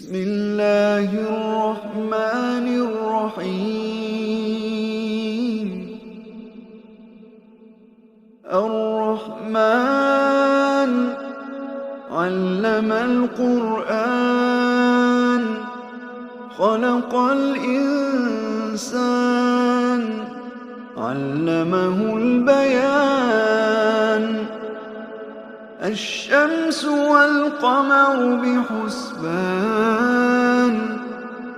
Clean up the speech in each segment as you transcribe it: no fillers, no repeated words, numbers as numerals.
بسم الله الرحمن الرحيم. الرحمن علم القرآن خلق الإنسان علمه البيان. الشمس والقمر بحسبان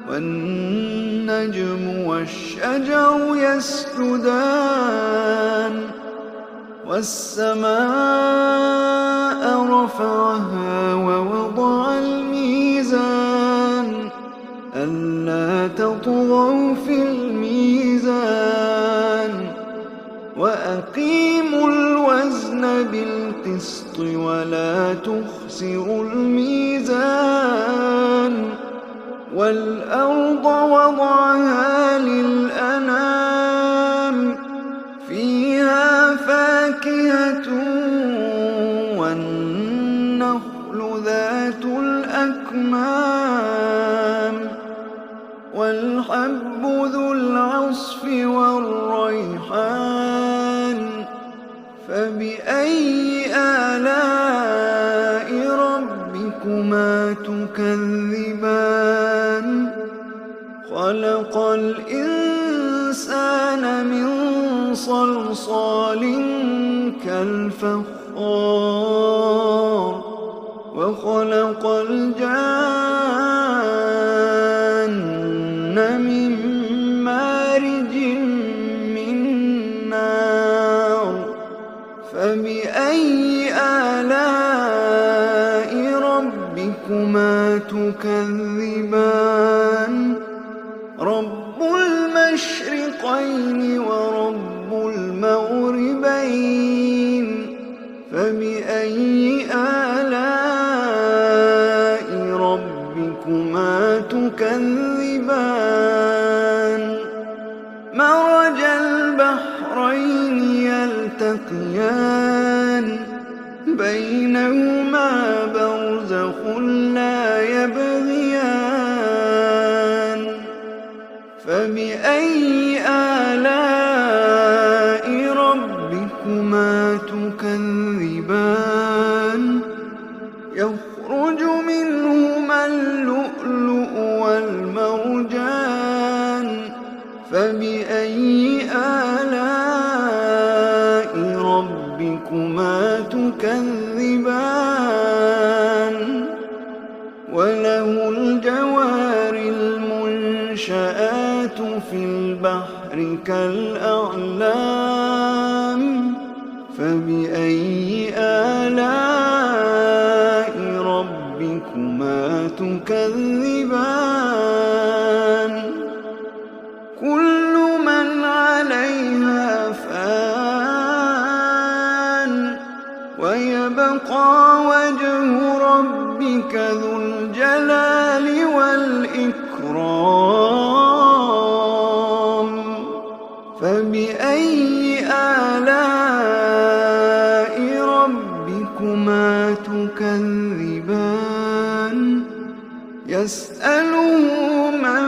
والنجم والشجر يسجدان. والسماء رفعها ووضع الميزان ألا تطغوا في الميزان وأقيموا الوزن بالقسط ولا تخسروا الميزان. والأرض وضعها للأنام فيها فاكهة والنخل ذات الأكمام والحب ذو العصف والريحان. فبأي آلاء ربكما تكذبان؟ خلق الإنسان من صلصال كالفخار وخلق الجان من مارج من نار. فبأي آلاء ربكما تكذبان؟ رب المشرقين ورب المغربين. فبأي آلاء ربكما تكذبان؟ مرج البحرين يلتقيان بينهما برزخ لا يبغيان. فبأي آلاء ربكما تكذبان؟ يخرج منهما اللؤلؤ والمرجان. فبأي آلاء ربكما تكذبان؟ وله الجوار المنشآت في البحر كالأعلام. فبأي آلاء ربكما تكذبان؟ كل من عليها فان ويبقى وجه ربك ذو الجلال والإكرام. فبأي آلاء ربكما تكذبان؟ يسأله من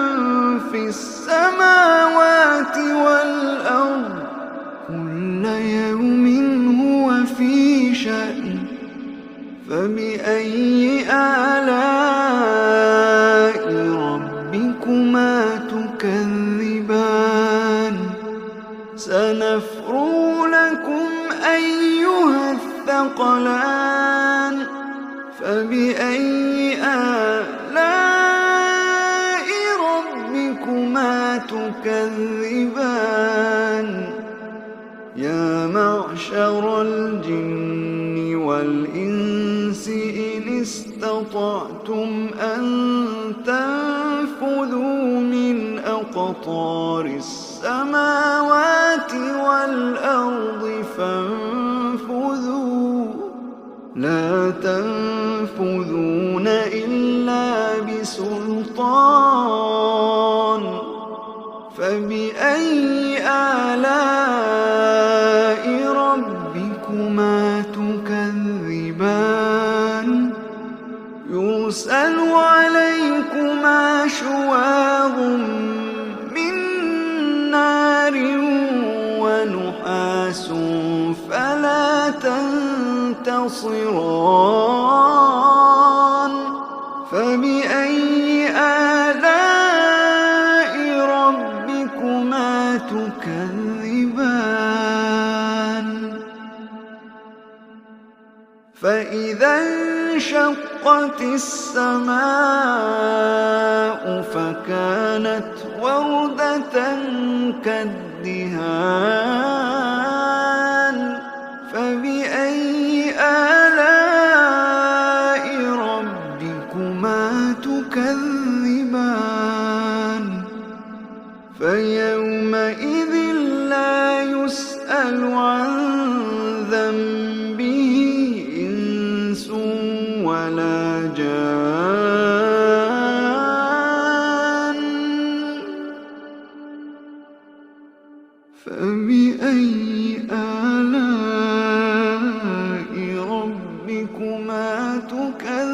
في السماوات والأرض كل يوم هو في شأن. فبأي آلاء ربكما تكذبان؟ سنفرغ لكم أيها الثقلان. فبأي آلاء ربكما تكذبان؟ يا معشر الجن والإنس إن استطعتم أن تنفذوا من أقطار السماوات والأرض فانفذوا لا تنفذون إلا بسلطان. فبأي آلاء ربكما تكذبان؟ يرسل عليكم ناس فلا تنتصران فبأي آلاء ربكما تكذبان فإذا انشقت السماء فكانت وردة كالدهان فبأي آلاء ربكما تكذبان فيومئذ لا يسأل عن ذنبه إنس ولا جان فبأي آلاء ربكما تكذبان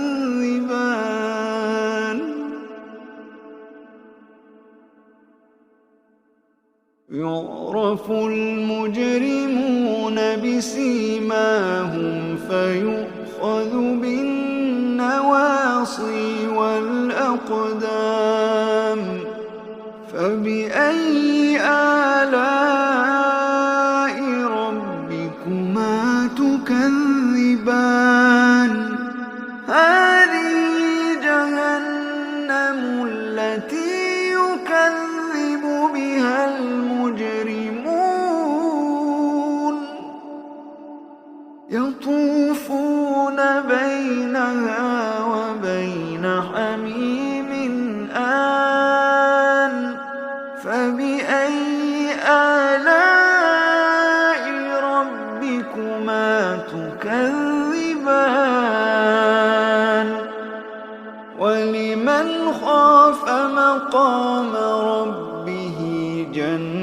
يعرف المجرمون بسيماهم فيؤخذ بالنواصي والأقدام فبأي آلاء ربكما تكذبان هذه جهنم التي يكذب بها المجرمون يطوفون بينها وبين حميم آن فبأي آلاء ربكما تكذبان ولمن خاف مقام ربه جنتان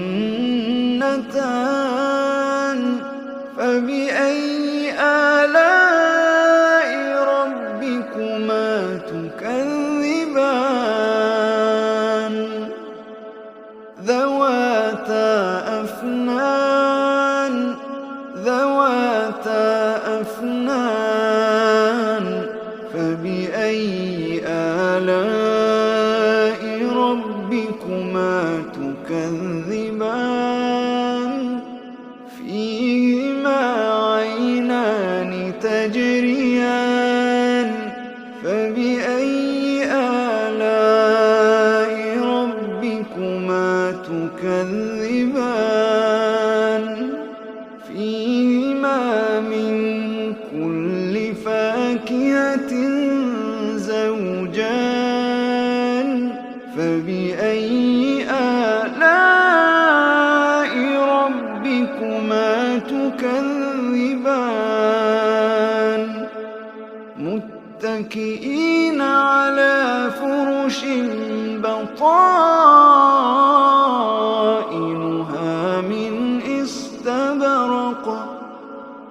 فبأي آلاء ربكما تكذبان ذواتا أفنان فبأي آلاء ربكما تكذبان فيهما عينان تجريان فبأي آلاء ربكما تكذبان فيهما من كل فاكهة زوجان فبأي آلاء ربكما تكذبان متكئين على فرش بطائنها من استبرق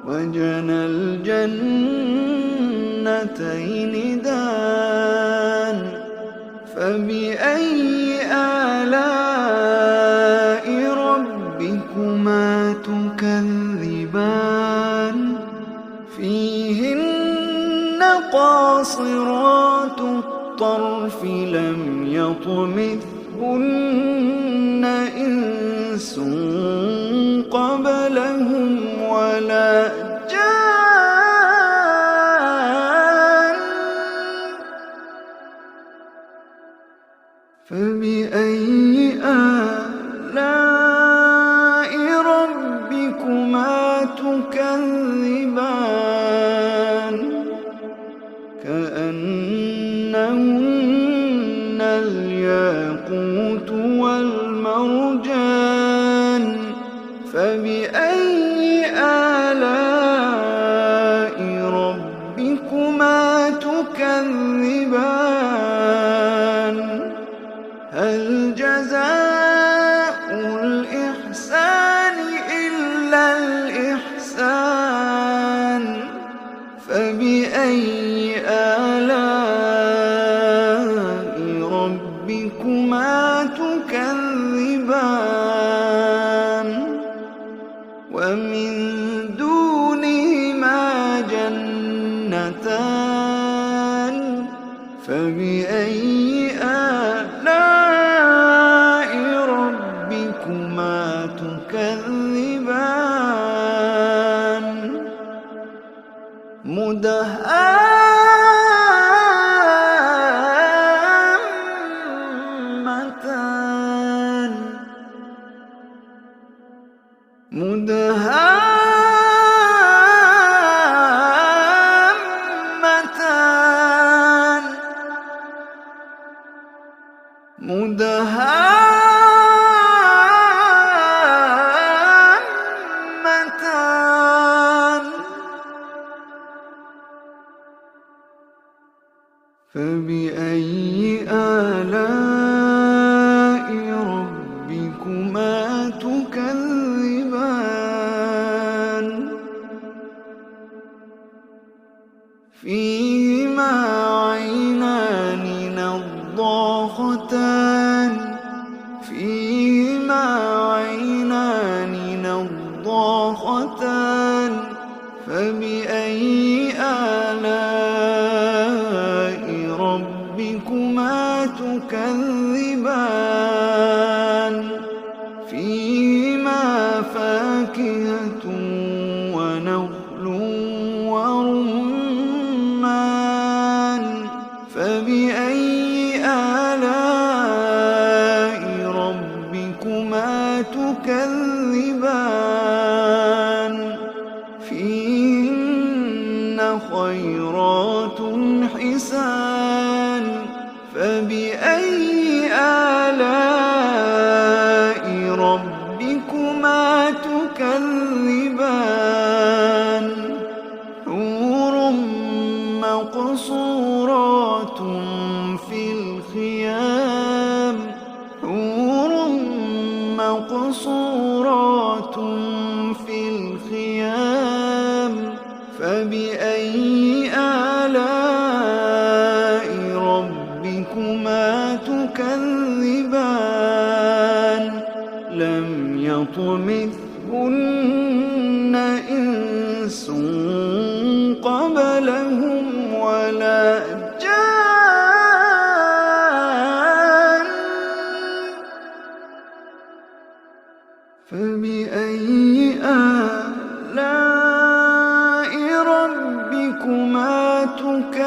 وجنى الجنتين دان فبأي آلاء ربكما تكذبان فيهن قاصرات الطرف لم يطمثهن إنس قبلهم ولا جان فبأي آلاء ربكما تكذبان كأنهن الياقوت والمرجان فبأي آلاء ربكما تكذبان هل جزاء الإحسان إلا الإحسان فبأي آلاء ربكما تكذبان ومن دونهما جنتان فبأي آلاء ربكما تكذبان مدهامتان فبأي آلاء ربكما تكذبان فيهما عينان نضاختان فبأي آلاء ربكما تكذبان فيهما فاكهة ونخل ورمان فبأي آلاء ربكما تكذبان فيهن خيرات حسان فبأي آلاء ربكما تكذبان حور مقصورات في الخيام فبأي آلاء ربكما تكذبان لم يطمثهن إنس قبلهم ولا جان فبأي آلاء ربكما تكذبان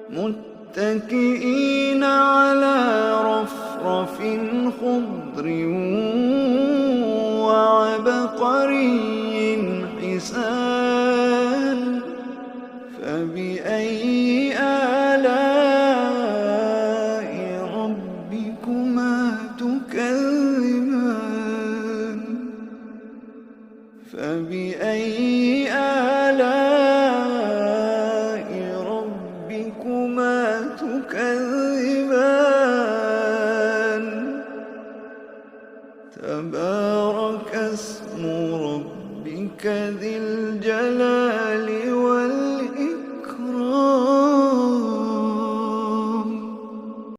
متكئين على رفرف خضر وعبقري حسان